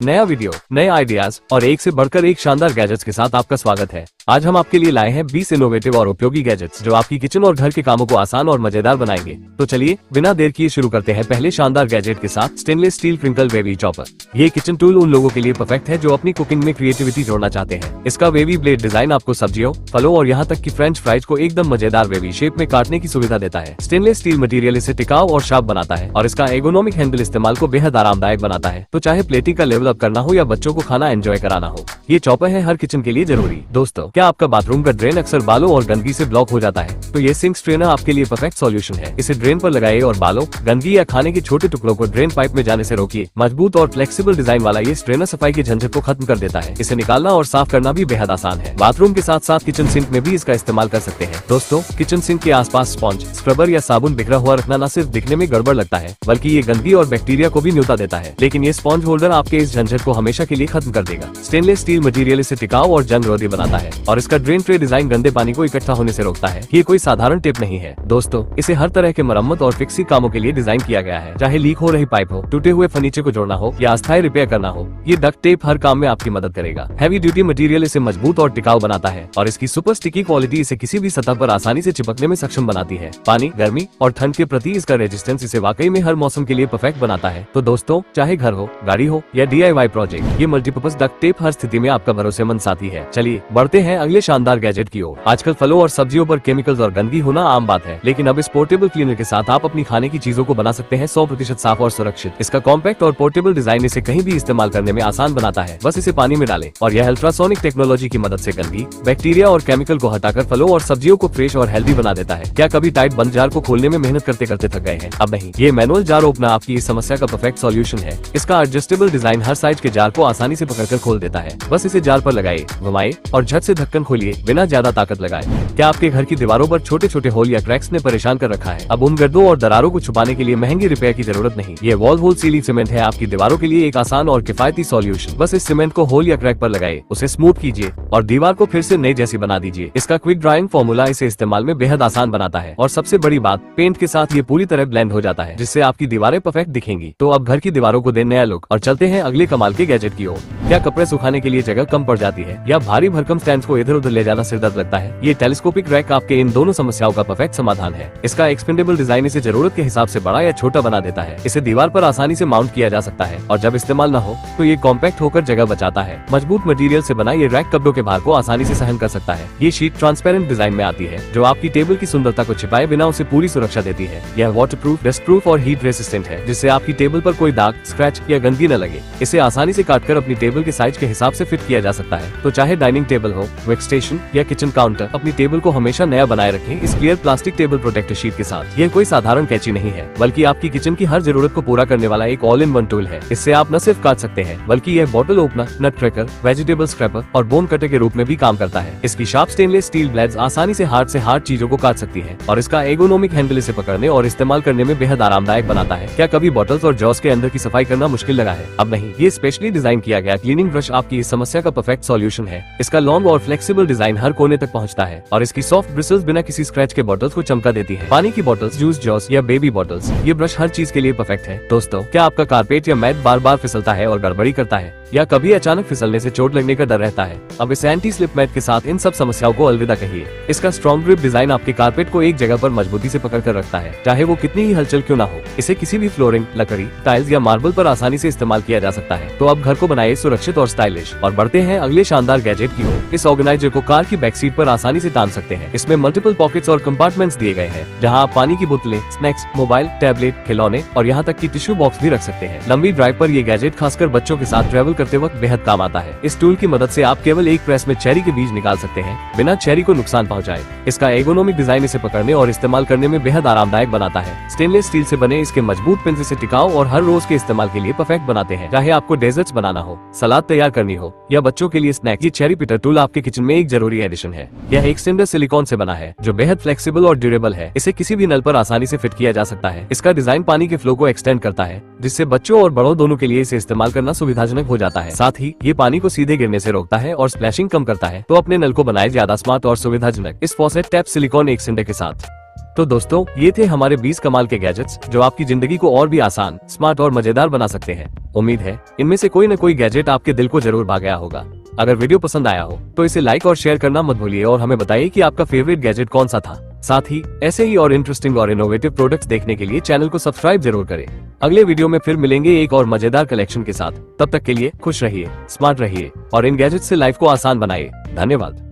नया वीडियो, नए आइडियाज और एक से बढ़कर एक शानदार गैजेट्स के साथ आपका स्वागत है। आज हम आपके लिए लाए हैं 20 इनोवेटिव और उपयोगी गैजेट्स जो आपकी किचन और घर के कामों को आसान और मजेदार बनाएंगे। तो चलिए बिना देर किए शुरू करते हैं पहले शानदार गैजेट के साथ stainless steel crinkle wavy chopper. ये किचन टूल उन लोगों के लिए परफेक्ट है जो अपनी कुकिंग में क्रिएटिविटी जोड़ना चाहते हैं। इसका वेवी ब्लेड डिजाइन आपको सब्जियों, फलों और यहाँ तक की फ्रेंच फ्राइज को एकदम मजेदार वेवी शेप में काटने की सुविधा देता है। स्टेनलेस स्टील मटेरियल इसे टिकाऊ और शार्प बनाता है और इसका एर्गोनॉमिक हैंडल इस्तेमाल को बेहद आरामदायक बनाता है। तो चाहे प्लेटिंग का लेवल अप करना हो या बच्चों को खाना एंजॉय कराना हो, ये चॉपर है हर किचन के लिए जरूरी। दोस्तों, क्या आपका बाथरूम का ड्रेन अक्सर बालों और गंदगी से ब्लॉक हो जाता है? तो ये सिंक स्ट्रेनर आपके लिए परफेक्ट सॉल्यूशन है। इसे ड्रेन पर लगाइए और बालों, गंदगी या खाने के छोटे टुकड़ों को ड्रेन पाइप में जाने से रोकिए। मजबूत और फ्लेक्सिबल डिजाइन वाला ये स्ट्रेनर सफाई की झंझट को खत्म कर देता है। इसे निकालना और साफ करना भी बेहद आसान है। बाथरूम के साथ साथ किचन सिंक में भी इसका इस्तेमाल कर सकते हैं। दोस्तों, किचन सिंक के आसपास स्पॉन्ज, स्क्रबर या साबुन बिखरा हुआ रखना न सिर्फ दिखने में गड़बड़ लगता है बल्कि ये गंदगी और बैक्टीरिया को भी न्योता देता है। लेकिन ये स्पॉन्ज होल्डर आपके इस झंझट को हमेशा के लिए खत्म कर देगा। स्टेनलेस स्टील मटेरियल इसे टिकाऊ और जंग रोधी बनाता है और इसका ड्रेन ट्रे डिजाइन गंदे पानी को इकट्ठा होने से रोकता है। ये कोई साधारण टिप नहीं है दोस्तों, इसे हर तरह के मरम्मत और फिक्सिंग कामों के लिए डिजाइन किया गया है। चाहे लीक हो रही पाइप हो, टूटे हुए फर्नीचर को जोड़ना हो या अस्थायी रिपेयर करना हो, ये डक्ट टेप हर काम में आपकी मदद करेगा। हैवी ड्यूटी मटेरियल इसे मजबूत और टिकाऊ बनाता है और इसकी सुपर स्टिकी क्वालिटी इसे किसी भी सतह पर आसानी से चिपकने में सक्षम बनाती है। पानी, गर्मी और ठंड के प्रति इसका रेजिस्टेंस इसे वाकई में हर मौसम के लिए परफेक्ट बनाता है। तो दोस्तों, चाहे घर हो, गाड़ी हो या DIY प्रोजेक्ट, ये मल्टीपर्पज डक्ट टेप हर स्थिति में आपका भरोसेमंद साथी है। चलिए बढ़ते हैं अगले शानदार गैजेट की ओर। आजकल फलों और सब्जियों पर केमिकल्स और गंदगी होना आम बात है, लेकिन अब इस पोर्टेबल क्लीनर के साथ आप अपनी खाने की चीजों को बना सकते हैं 100% साफ और सुरक्षित। इसका कॉम्पैक्ट और पोर्टेबल डिजाइन इसे कहीं भी इस्तेमाल करने में आसान बनाता है। बस इसे पानी में डालें और यह अल्ट्रासोनिक टेक्नोलॉजी की मदद से गंदगी, बैक्टीरिया और केमिकल को हटाकर फलों और सब्जियों को फ्रेश और हेल्दी बना देता है। क्या कभी टाइट बंद जार को खोलने में मेहनत करते करते थक गए हैं? अब नहीं, ये मैनुअल जार ओपनर आपकी इस समस्या का परफेक्ट सॉल्यूशन है। इसका एडजस्टेबल डिजाइन हर साइज के जार को आसानी से पकड़कर खोल देता है। बस इसे जार पर लगाए, घुमाए और झट से ढक्कन खोलिए बिना ज्यादा ताकत लगाए। क्या आपके घर की दीवारों पर छोटे छोटे होल या क्रैक्स ने परेशान कर रखा है? अब उन गड्ढों और दरारों को छुपाने के लिए महंगी रिपेयर की जरूरत नहीं। ये वॉल होल सीलिंग सीमेंट है आपकी दीवारों के लिए एक आसान और किफायती सॉल्यूशन। बस इस सीमेंट को होल या क्रैक पर लगाए, उसे स्मूथ कीजिए और दीवार को फिर से नई जैसी बना दीजिए। इसका क्विक ड्राइंग फॉर्मूला इसे इस्तेमाल में बेहद आसान बनाता है और सबसे बड़ी बात, पेंट के साथ ये पूरी तरह ब्लेंड हो जाता है जिससे आपकी दीवारें परफेक्ट दिखेंगी। तो अब घर की दीवारों को दे नया लुक और चलते हैं अगले कमाल के गैजेट की ओर। क्या कपड़े सुखाने के लिए जगह कम पड़ जाती है या भारी भरकम स्टैंड को इधर उधर ले जाना सिरदर्द लगता है? ये टेलीस्कोपिक रैक आपके इन दोनों समस्याओं का परफेक्ट समाधान है। इसका एक्सपेंडेबल डिजाइन इसे जरूरत के हिसाब से बड़ा या छोटा बना देता है। इसे दीवार पर आसानी से माउंट किया जा सकता है और जब इस्तेमाल न हो तो ये कॉम्पैक्ट होकर जगह बचाता है। मजबूत मटेरियल से बना ये रैक कपड़ों के भार को आसानी से सहन कर सकता है। ये शीट ट्रांसपेरेंट डिजाइन में आती है जो आपकी टेबल की सुंदरता को छिपाए बिना उसे पूरी सुरक्षा देती है। यह वाटरप्रूफ, डस्ट प्रूफ और हीट रेसिस्टेंट है जिससे आपकी टेबल पर कोई दाग, स्क्रैच या गंदगी न लगे। इसे आसानी से काटकर अपनी टेबल के साइज के हिसाब से फिट किया जा सकता है। तो चाहे डाइनिंग टेबल हो, वर्क स्टेशन या किचन काउंटर, अपनी टेबल को हमेशा नया बनाए रखें इस clear plastic table protector sheet के साथ। यह कोई साधारण कैंची नहीं है बल्कि आपकी किचन की हर जरूरत को पूरा करने वाला एक ऑल इन वन टूल है। इससे आप न सिर्फ काट सकते हैं बल्कि यह बॉटल ओपनर, नट क्रैकर, वेजिटेबल स्क्रैपर और बोन कटर के रूप में भी काम करता है। इसकी शार्प स्टेनलेस स्टील ब्लेड्स आसानी से हार्ड चीजों को काट सकती है और इसका एर्गोनॉमिक हैंडल इसे पकड़ने और इस्तेमाल करने में बेहद आरामदायक बनाता है। क्या कभी बॉटल्स और जॉस के अंदर की सफाई करना मुश्किल लगा है? अब नहीं, ये स्पेशली डिजाइन किया गया क्लीनिंग ब्रश आपकी इस समस्या का परफेक्ट सॉल्यूशन है। इसका लॉन्ग और फ्लेक्सिबल डिजाइन हर कोने तक पहुंचता है और इसकी सॉफ्ट ब्रिसल्स बिना किसी स्क्रैच के बॉटल्स को चमका देती है। पानी की बॉटल्स, जूस जॉस या बेबी बॉटल्स, ये ब्रश हर चीज के लिए परफेक्ट है। दोस्तों, क्या आपका कारपेट या मैट बार बार फिसलता है और गड़बड़ी करता है या कभी अचानक फिसलने से चोट लगने का डर रहता है? अब इस एंटी स्लिप मैट के साथ इन सब समस्याओं को अलविदा कहिए। इसका स्ट्रॉन्ग ग्रिप डिजाइन आपके कारपेट को एक जगह पर मजबूती से पकड़ कर रखता है, चाहे वो कितनी ही हलचल क्यों ना हो। इसे किसी भी फ्लोरिंग, लकड़ी, टाइल्स या मार्बल पर आसानी से इस्तेमाल किया जा सकता है। तो अब घर को बनाए सुरक्षित और स्टाइलिश। और बढ़ते हैं अगले शानदार गैजेट की ओर। इस ऑर्गेनाइजर को कार की बैक सीट पर आसानी से टांग सकते हैं। इसमें मल्टीपल पॉकेट्स और कंपार्टमेंट्स दिए गए हैं जहां आप पानी की बोतलें, स्नैक्स, मोबाइल, टैबलेट, खिलौने और यहाँ तक कि टिश्यू बॉक्स भी रख सकते हैं। लंबी ड्राइव पर ये गैजेट खासकर बच्चों के साथ ट्रेवल करते वक्त बेहद काम आता है। इस टूल की मदद से आप केवल एक प्रेस में चेरी के बीज निकाल सकते हैं बिना चेरी को नुकसान पहुंचाए। इसका एर्गोनॉमिक डिजाइन इसे पकड़ने और इस्तेमाल करने में बेहद आरामदायक बनाता है। स्टेनलेस स्टील से बने इसके मजबूत पिन इसे टिकाऊ और हर रोज के इस्तेमाल के लिए परफेक्ट बनाते हैं। चाहे आपको डेजर्ट्स बनाना हो, सलाद तैयार करनी हो या बच्चों के लिए स्नैक, ये चेरी पिटर टूल आपके किचन में एक जरूरी एडिशन है। यह एक एक्सटेंडर सिलिकॉन से बना है जो बेहद फ्लेक्सिबल और ड्यूरेबल है। इसे किसी भी नल पर आसानी से फिट किया जा सकता है। इसका डिजाइन पानी के फ्लो को एक्सटेंड करता है जिससे बच्चों और बड़ों दोनों के लिए इसे इस्तेमाल करना सुविधाजनक हो जाता है। साथ ही ये पानी को सीधे गिरने से रोकता है और स्प्लैशिंग कम करता है। तो अपने नल को बनाए ज्यादा स्मार्ट और सुविधाजनक इस फॉसेट टैप सिलिकॉन एक्सटेंडर के साथ। तो दोस्तों, ये थे हमारे 20 कमाल के गैजेट्स जो आपकी जिंदगी को और भी आसान, स्मार्ट और मजेदार बना सकते हैं। उम्मीद है इनमें से कोई न कोई गैजेट आपके दिल को जरूर भा गया होगा। अगर वीडियो पसंद आया हो तो इसे लाइक और शेयर करना मत भूलिए और हमें बताइए कि आपका फेवरेट गैजेट कौन सा था। साथ ही ऐसे ही और इंटरेस्टिंग और इनोवेटिव प्रोडक्ट्स देखने के लिए चैनल को सब्सक्राइब जरूर करें। अगले वीडियो में फिर मिलेंगे एक और मजेदार कलेक्शन के साथ। तब तक के लिए खुश रहिए, स्मार्ट रहिए और इन गैजेट से लाइफ को आसान बनाइए। धन्यवाद।